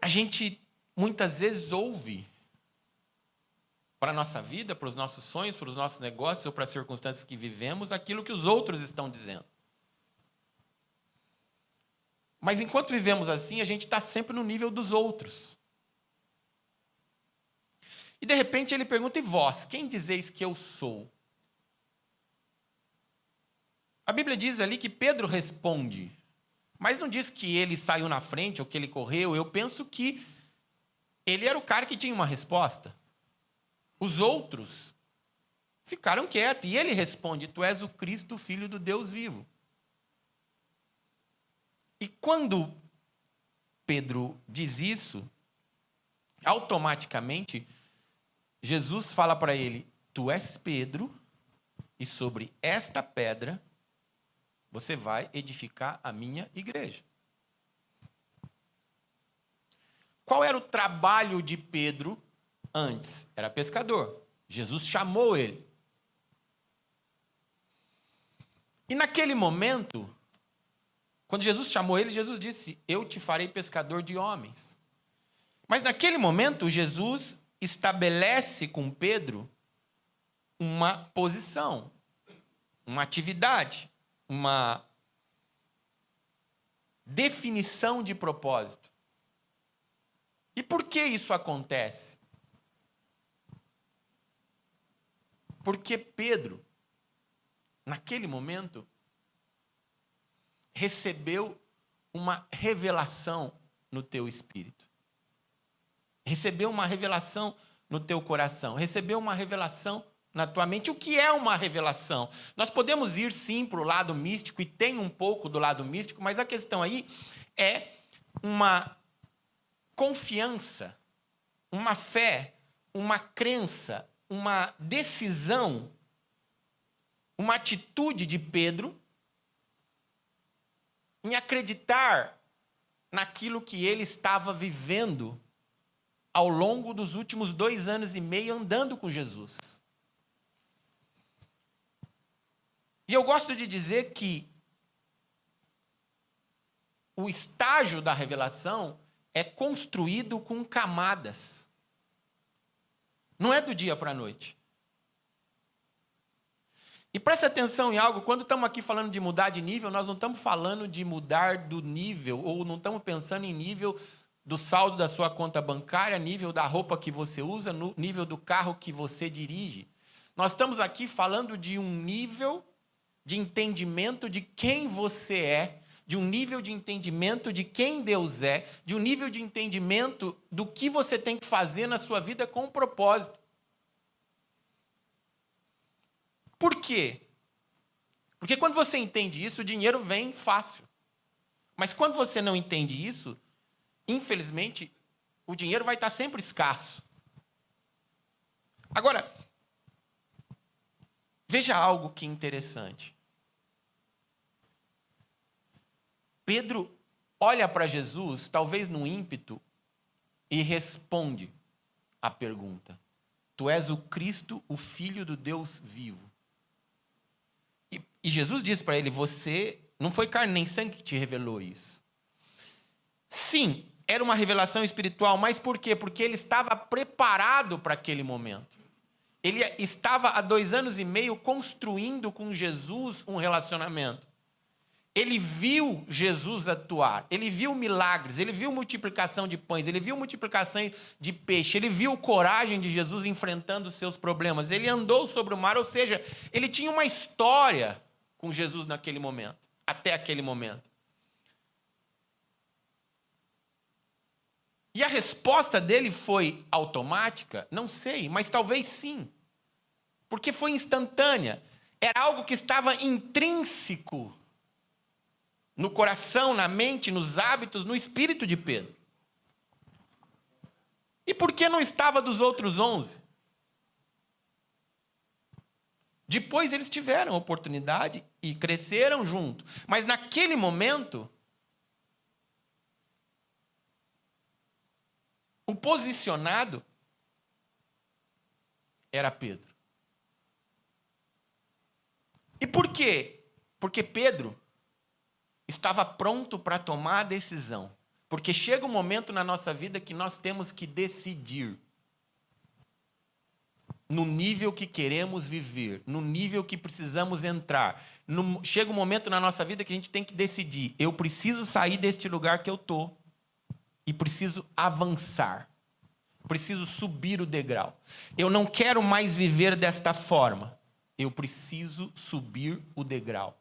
a gente muitas vezes ouve para a nossa vida, para os nossos sonhos, para os nossos negócios ou para as circunstâncias que vivemos, aquilo que os outros estão dizendo. Mas enquanto vivemos assim, a gente está sempre no nível dos outros. E de repente ele pergunta: e vós, quem dizeis que eu sou? A Bíblia diz ali que Pedro responde, mas não diz que ele saiu na frente ou que ele correu. Eu penso que ele era o cara que tinha uma resposta. Os outros ficaram quietos. E ele responde: tu és o Cristo, filho do Deus vivo. E quando Pedro diz isso, automaticamente, Jesus fala para ele: tu és Pedro, e sobre esta pedra você vai edificar a minha igreja. Qual era o trabalho de Pedro antes? Era pescador. Jesus chamou ele. E naquele momento, quando Jesus chamou ele, Jesus disse: eu te farei pescador de homens. Mas naquele momento, Jesus estabelece com Pedro uma posição, uma atividade, uma definição de propósito. E por que isso acontece? Porque Pedro, naquele momento, recebeu uma revelação no teu espírito. Recebeu uma revelação no teu coração. Recebeu uma revelação na tua mente. O que é uma revelação? Nós podemos ir sim para o lado místico, e tem um pouco do lado místico, mas a questão aí é uma confiança, uma fé, uma crença, uma decisão, uma atitude de Pedro em acreditar naquilo que ele estava vivendo ao longo dos últimos 2 anos e meio andando com Jesus. E eu gosto de dizer que o estágio da revelação é construído com camadas. Não é do dia para a noite. E preste atenção em algo: quando estamos aqui falando de mudar de nível, nós não estamos falando de mudar do nível, ou não estamos pensando em nível do saldo da sua conta bancária, nível da roupa que você usa, no nível do carro que você dirige. Nós estamos aqui falando de um nível de entendimento de quem você é, de um nível de entendimento de quem Deus é, de um nível de entendimento do que você tem que fazer na sua vida com um propósito. Por quê? Porque quando você entende isso, o dinheiro vem fácil. Mas quando você não entende isso, infelizmente, o dinheiro vai estar sempre escasso. Agora, veja algo que é interessante. Pedro olha para Jesus, talvez no ímpeto, e responde a pergunta: tu és o Cristo, o Filho do Deus vivo. E Jesus diz para ele: você não foi carne nem sangue que te revelou isso. Sim, era uma revelação espiritual, mas por quê? Porque ele estava preparado para aquele momento. Ele estava há 2 anos e meio construindo com Jesus um relacionamento. Ele viu Jesus atuar, ele viu milagres, ele viu multiplicação de pães, ele viu multiplicação de peixe, ele viu coragem de Jesus enfrentando os seus problemas, ele andou sobre o mar, ou seja, ele tinha uma história com Jesus naquele momento, até aquele momento. E a resposta dele foi automática? Não sei, mas talvez sim, porque foi instantânea, era algo que estava intrínseco no coração, na mente, nos hábitos, no espírito de Pedro. E por que não estava dos outros 11? Depois eles tiveram oportunidade e cresceram junto. Mas naquele momento, o posicionado era Pedro. E por quê? Porque Pedro estava pronto para tomar a decisão. Porque chega um momento na nossa vida que nós temos que decidir no nível que queremos viver, no nível que precisamos entrar. Chega um momento na nossa vida que a gente tem que decidir: eu preciso sair deste lugar que eu estou e preciso avançar. Preciso subir o degrau. Eu não quero mais viver desta forma. Eu preciso subir o degrau.